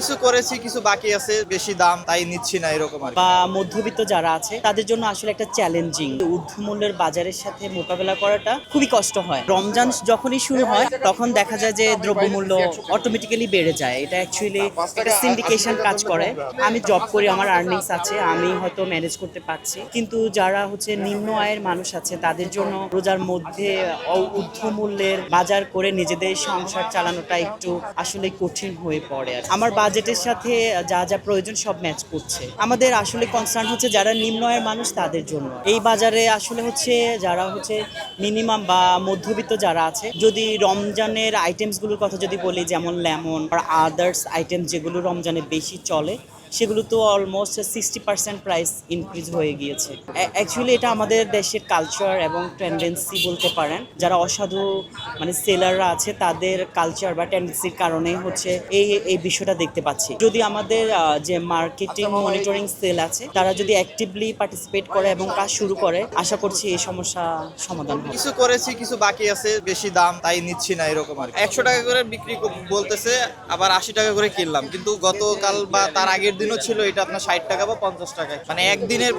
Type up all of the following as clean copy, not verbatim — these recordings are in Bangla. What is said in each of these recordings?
কিছু করেছি, কিছু বাকি আছে, বেশি দাম তাই নিচ্ছি না এরকম আর কি। বা মধ্যবিত্ত যারা আছে তাদের জন্য আসলে একটা চ্যালেঞ্জিং ঊর্ধ্বমূল্যের বাজারের সাথে মোকাবেলা করাটা খুবই কষ্ট হয়। রমজান যখনই শুরু হয় তখন দেখা যায় যে দ্রব্যমূল্য অটোমেটিক্যালি বেড়ে যায়। এটা অ্যাকচুয়ালি একটা সিন্ডিকেশন কাজ করে। আমি জব করি, আমার আর্নিংস আছে, আমি হয়তো ম্যানেজ করতে পারছি, কিন্তু যারা হচ্ছে নিম্ন আয়ের মানুষ আছে তাদের জন্য রোজার মধ্যে ঊর্ধ্বমূল্যের বাজার করে নিজেদের সংসার চালানোটা একটু আসলে কঠিন হয়ে পড়ে। আর আমার বাজেটের সাথে যা যা প্রয়োজন সব ম্যাচ করছে। আমাদের আসলে কনসার্ন হচ্ছে যারা নিম্ন আয়ের মানুষ তাদের জন্য। এই বাজারে আসলে হচ্ছে যারা হচ্ছে মিনিমাম বা মধ্যবিত্ত যারা আছে, যদি রমজানের আইটেমসগুলোর কথা যদি বলি, যেমন লেমন আর আদার্স আইটেম যেগুলো রমজানে বেশি চলে, সেগুলো তো অলমোস্ট 60% প্রাইস ইনক্রিজ হয়ে গিয়েছে। অ্যাকচুয়ালি এটা আমাদের দেশের কালচার এবং টেন্ডেন্সি বলতে পারেন। যারা অসাধু মানে সেলাররা আছে তাদের কালচার বা টেন্ডেন্সির কারণে হচ্ছে এই বিষয়টা দেখতে পাচ্ছি। যদি আমাদের যে মার্কেটিং মনিটরিং সেল আছে তারা যদি অ্যাক্টিভলি পার্টিসিপেট করে এবং কাজ শুরু করে, আশা করছি এই সমস্যা সমাধান হবে। কিছু করেছি, কিছু বাকি আছে, বেশি দাম তাই নিচ্ছি না এরকম আর কি। 100 টাকা করে বিক্রি বলতেছে, আবার 80 টাকা করে কিনলাম, কিন্তু গতকাল বা তার আগের দিনও ছিল এটা আপনার 60 টাকা বা 50 টাকায়। মানে একদিনের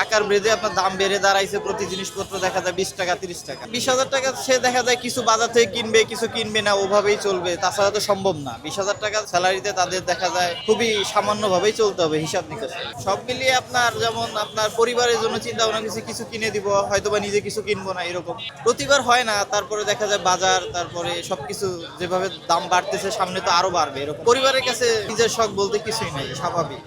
আকার বেঁধে আপনার দাম বেড়ে দাঁড়াইছে। প্রতি জিনিসপত্র দেখা যায় 20 টাকা 30 টাকা। 20,000 টাকা সে দেখা যায় কিছু বাজার থেকে কিনবে, কিছু কিনবে না, ওভাবেই চলবে। তাছাড়া তো সম্ভব না। 20,000 টাকা স্যালারিতে তাদের দেখা যায় খুবই সামান্য ভাবেই চলতে হবে হিসাব নিকাশ। সব মিলিয়ে আপনার যেমন আপনার পরিবারের জন্য চিন্তা ভাবনা কিছু কিছু কিনে দিব, হয়তো বা নিজে কিছু কিনবো না, এরকম প্রতিবার হয় না। তারপরে দেখা যায় বাজার, তারপরে সবকিছু যেভাবে দাম বাড়তেছে সামনে তো আরো বাড়বে, এরকম পরিবারের কাছে নিজের শখ বলতে কিছুই নাই, স্বাভাবিক।